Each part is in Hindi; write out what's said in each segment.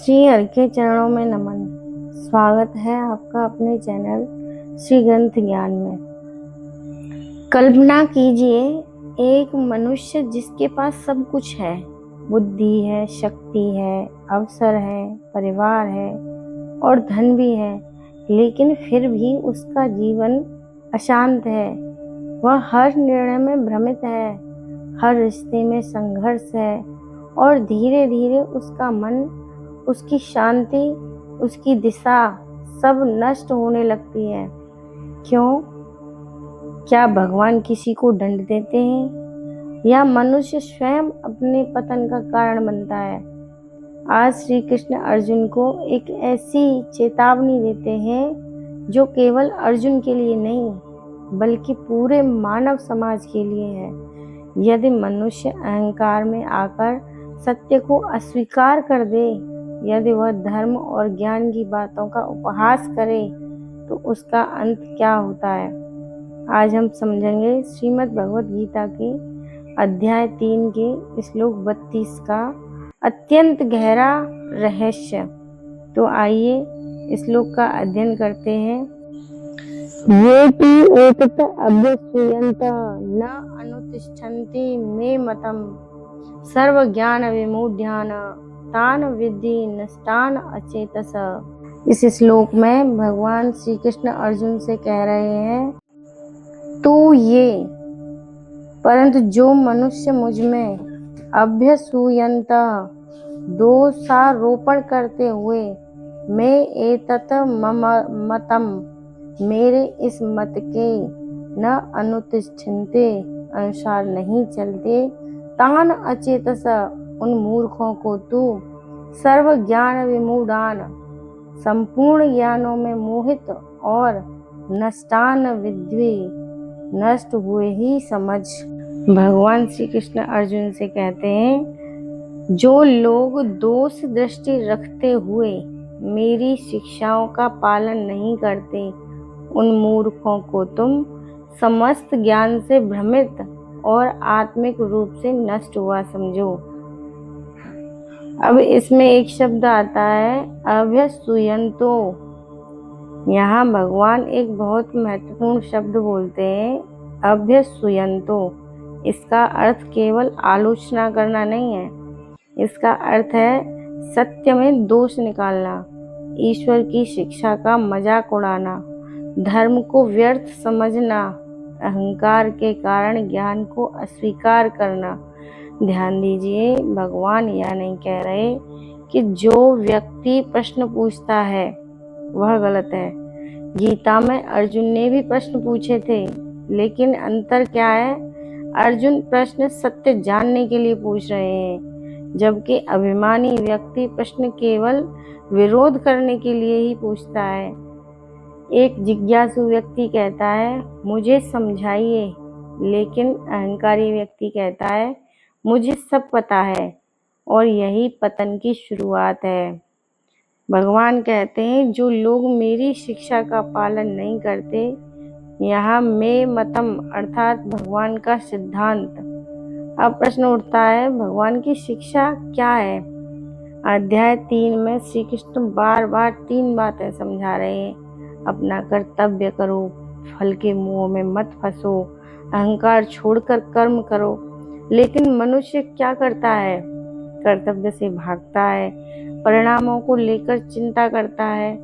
श्री हरि के चरणों में नमन। स्वागत है आपका अपने चैनल श्री ग्रंथ ज्ञान में। कल्पना कीजिए एक मनुष्य जिसके पास सब कुछ है, बुद्धि है, शक्ति है, अवसर है, परिवार है और धन भी है, लेकिन फिर भी उसका जीवन अशांत है। वह हर निर्णय में भ्रमित है, हर रिश्ते में संघर्ष है और धीरे धीरे उसका मन, उसकी शांति, उसकी दिशा सब नष्ट होने लगती है। क्यों? क्या भगवान किसी को दंड देते हैं या मनुष्य स्वयं अपने पतन का कारण बनता है? आज श्री कृष्ण अर्जुन को एक ऐसी चेतावनी देते हैं जो केवल अर्जुन के लिए नहीं बल्कि पूरे मानव समाज के लिए है। यदि मनुष्य अहंकार में आकर सत्य को अस्वीकार कर दे, यदि वह धर्म और ज्ञान की बातों का उपहास करे, तो उसका अंत क्या होता है? आज हम समझेंगे श्रीमद् भगवत गीता के अध्याय 3 के श्लोक 32 का अत्यंत गहरा रहस्य। तो आइए श्लोक का अध्ययन करते हैं। येति एतत् अभ्यसूयन्त न अनुतिष्ठन्ति मे मतम् सर्व ज्ञान विमूढ़ान तान विद्धि नष्टान अचेतस। इस श्लोक में भगवान श्री कृष्ण अर्जुन से कह रहे हैं, तो ये परंतु जो मनुष्य मुझ में अभ्यसूयन्त दोषारोपण करते हुए मैं एतत् मम मतम मेरे इस मत के न अनुतिष्ठन्ते अनुसार नहीं चलते, तान अचेतस उन मूर्खों को तू सर्व ज्ञान विमूढ़ान संपूर्ण ज्ञानों में मोहित और नष्टान विद्वे नष्ट हुए ही समझ। भगवान श्री कृष्ण अर्जुन से कहते हैं, जो लोग दोष दृष्टि रखते हुए मेरी शिक्षाओं का पालन नहीं करते, उन मूर्खों को तुम समस्त ज्ञान से भ्रमित और आत्मिक रूप से नष्ट हुआ समझो। अब इसमें एक शब्द आता है अभ्यसूयन्तो। यहाँ भगवान एक बहुत महत्वपूर्ण शब्द बोलते हैं, अभ्यसूयन्तो। इसका अर्थ केवल आलोचना करना नहीं है, इसका अर्थ है सत्य में दोष निकालना, ईश्वर की शिक्षा का मजाक उड़ाना, धर्म को व्यर्थ समझना, अहंकार के कारण ज्ञान को अस्वीकार करना। ध्यान दीजिए, भगवान यह नहीं कह रहे कि जो व्यक्ति प्रश्न पूछता है वह गलत है। गीता में अर्जुन ने भी प्रश्न पूछे थे, लेकिन अंतर क्या है? अर्जुन प्रश्न सत्य जानने के लिए पूछ रहे हैं, जबकि अभिमानी व्यक्ति प्रश्न केवल विरोध करने के लिए ही पूछता है। एक जिज्ञासु व्यक्ति कहता है मुझे समझाइए, लेकिन अहंकारी व्यक्ति कहता है मुझे सब पता है, और यही पतन की शुरुआत है। भगवान कहते हैं जो लोग मेरी शिक्षा का पालन नहीं करते, यहाँ मैं मतम अर्थात भगवान का सिद्धांत। अब प्रश्न उठता है, भगवान की शिक्षा क्या है? अध्याय 3 में श्री कृष्ण बार बार 3 बातें समझा रहे हैं। अपना कर्तव्य करो, फल के मोह में मत फंसो, अहंकार छोड़कर कर्म करो। लेकिन मनुष्य क्या करता है? कर्तव्य से भागता है, परिणामों को लेकर चिंता करता है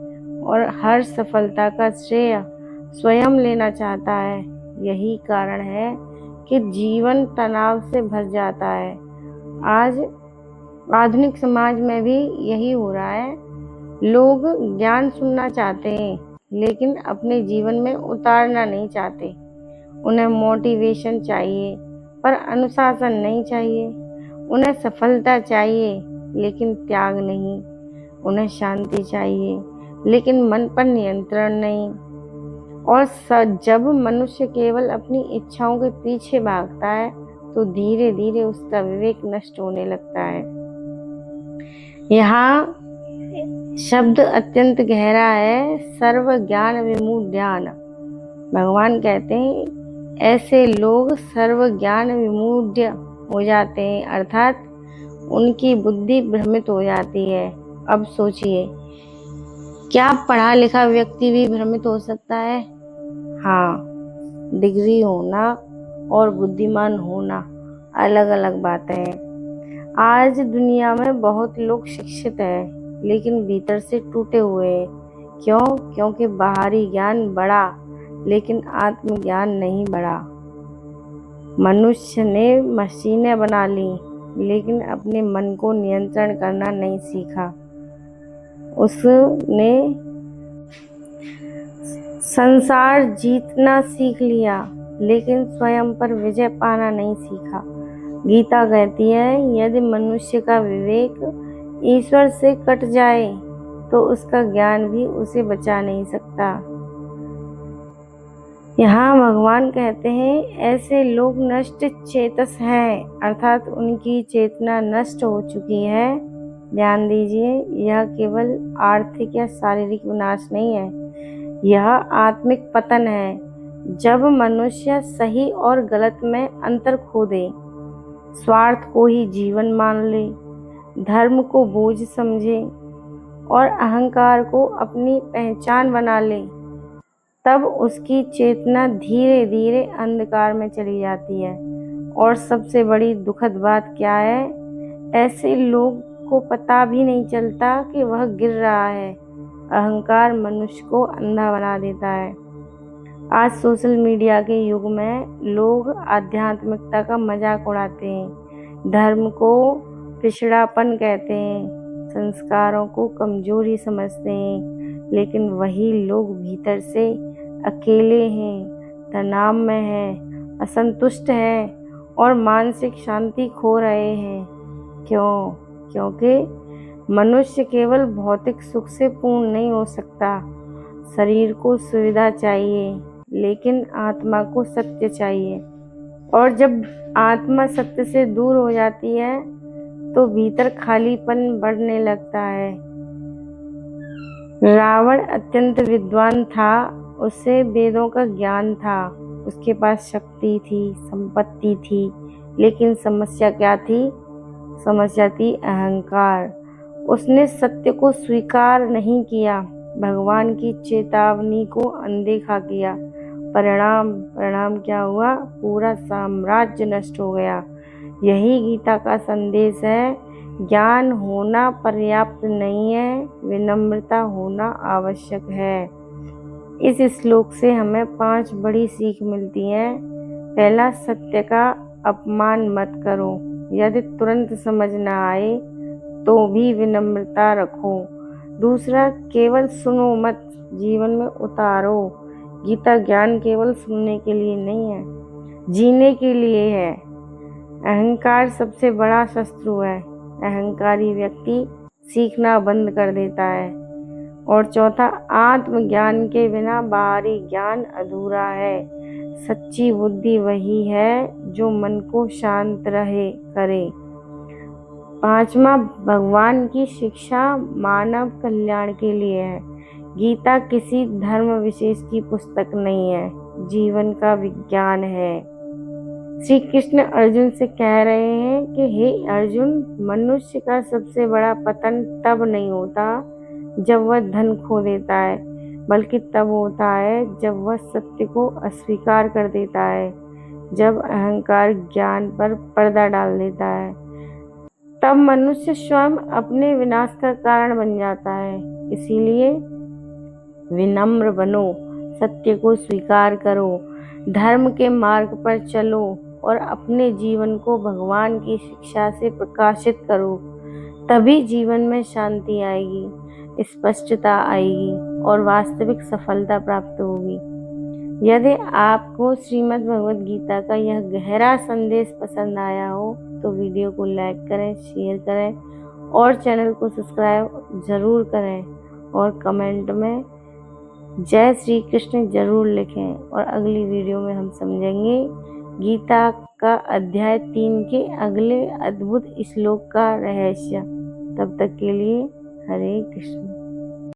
और हर सफलता का श्रेय स्वयं लेना चाहता है। यही कारण है कि जीवन तनाव से भर जाता है। आज आधुनिक समाज में भी यही हो रहा है। लोग ज्ञान सुनना चाहते हैं, लेकिन अपने जीवन में उतारना नहीं चाहते। उन्हें मोटिवेशन चाहिए पर अनुशासन नहीं चाहिए। उन्हें सफलता चाहिए लेकिन त्याग नहीं। उन्हें शांति चाहिए लेकिन मन पर नियंत्रण नहीं। और जब मनुष्य केवल अपनी इच्छाओं के पीछे भागता है तो धीरे धीरे उसका विवेक नष्ट होने लगता है। यहाँ शब्द अत्यंत गहरा है, सर्व ज्ञान विमूढ़ान। भगवान कहते हैं ऐसे लोग सर्व ज्ञान विमूढ़ हो जाते हैं, अर्थात उनकी बुद्धि भ्रमित हो जाती है। अब सोचिए, क्या पढ़ा लिखा व्यक्ति भी भ्रमित हो सकता है? हाँ, डिग्री होना और बुद्धिमान होना अलग अलग बातें हैं। आज दुनिया में बहुत लोग शिक्षित हैं, लेकिन भीतर से टूटे हुए हैं। क्यों? क्योंकि बाहरी ज्ञान बढ़ा, लेकिन आत्मज्ञान नहीं बढ़ा। मनुष्य ने मशीनें बना ली, लेकिन अपने मन को नियंत्रण करना नहीं सीखा। उसने संसार जीतना सीख लिया, लेकिन स्वयं पर विजय पाना नहीं सीखा। गीता कहती है, यदि मनुष्य का विवेक ईश्वर से कट जाए तो उसका ज्ञान भी उसे बचा नहीं सकता। यहाँ भगवान कहते हैं, ऐसे लोग नष्ट चेतस हैं, अर्थात उनकी चेतना नष्ट हो चुकी है। ध्यान दीजिए, यह केवल आर्थिक या शारीरिक विनाश नहीं है, यह आत्मिक पतन है। जब मनुष्य सही और गलत में अंतर खो दे, स्वार्थ को ही जीवन मान ले, धर्म को बोझ समझे और अहंकार को अपनी पहचान बना ले, तब उसकी चेतना धीरे धीरे अंधकार में चली जाती है। और सबसे बड़ी दुखद बात क्या है? ऐसे लोग को पता भी नहीं चलता कि वह गिर रहा है। अहंकार मनुष्य को अंधा बना देता है। आज सोशल मीडिया के युग में लोग आध्यात्मिकता का मजाक उड़ाते हैं, धर्म को पिछड़ापन कहते हैं, संस्कारों को कमजोरी समझते हैं, लेकिन वही लोग भीतर से अकेले हैं, तनाव में हैं, असंतुष्ट हैं और मानसिक शांति खो रहे हैं। क्यों? क्योंकि मनुष्य केवल भौतिक सुख से पूर्ण नहीं हो सकता। शरीर को सुविधा चाहिए, लेकिन आत्मा को सत्य चाहिए। और जब आत्मा सत्य से दूर हो जाती है तो भीतर खालीपन बढ़ने लगता है। रावण अत्यंत विद्वान था, उसे वेदों का ज्ञान था, उसके पास शक्ति थी, संपत्ति थी, लेकिन समस्या क्या थी? समस्या थी अहंकार। उसने सत्य को स्वीकार नहीं किया, भगवान की चेतावनी को अनदेखा किया। परिणाम क्या हुआ? पूरा साम्राज्य नष्ट हो गया। यही गीता का संदेश है। ज्ञान होना पर्याप्त नहीं है, विनम्रता होना आवश्यक है। इस श्लोक से हमें 5 बड़ी सीख मिलती हैं। पहला, सत्य का अपमान मत करो। यदि तुरंत समझ न आए तो भी विनम्रता रखो। दूसरा, केवल सुनो मत, जीवन में उतारो। गीता ज्ञान केवल सुनने के लिए नहीं है, जीने के लिए है। अहंकार सबसे बड़ा शत्रु है। अहंकारी व्यक्ति सीखना बंद कर देता है। और चौथा, आत्मज्ञान के बिना बाहरी ज्ञान अधूरा है। सच्ची बुद्धि वही है जो मन को शांत रहे करे। 5वां, भगवान की शिक्षा मानव कल्याण के लिए है। गीता किसी धर्म विशेष की पुस्तक नहीं है, जीवन का विज्ञान है। श्री कृष्ण अर्जुन से कह रहे हैं कि हे अर्जुन, मनुष्य का सबसे बड़ा पतन तब नहीं होता जब वह धन खो देता है, बल्कि तब होता है जब वह सत्य को अस्वीकार कर देता है, जब अहंकार ज्ञान पर पर्दा डाल देता है। तब मनुष्य स्वयं अपने विनाश का कारण बन जाता है। इसीलिए विनम्र बनो, सत्य को स्वीकार करो, धर्म के मार्ग पर चलो और अपने जीवन को भगवान की शिक्षा से प्रकाशित करो। तभी जीवन में शांति आएगी, स्पष्टता आएगी और वास्तविक सफलता प्राप्त होगी। यदि आपको श्रीमद् भगवद गीता का यह गहरा संदेश पसंद आया हो तो वीडियो को लाइक करें, शेयर करें और चैनल को सब्सक्राइब जरूर करें और कमेंट में जय श्री कृष्ण जरूर लिखें। और अगली वीडियो में हम समझेंगे गीता का अध्याय 3 के अगले अद्भुत श्लोक का रहस्य। तब तक के लिए हरे कृष्ण।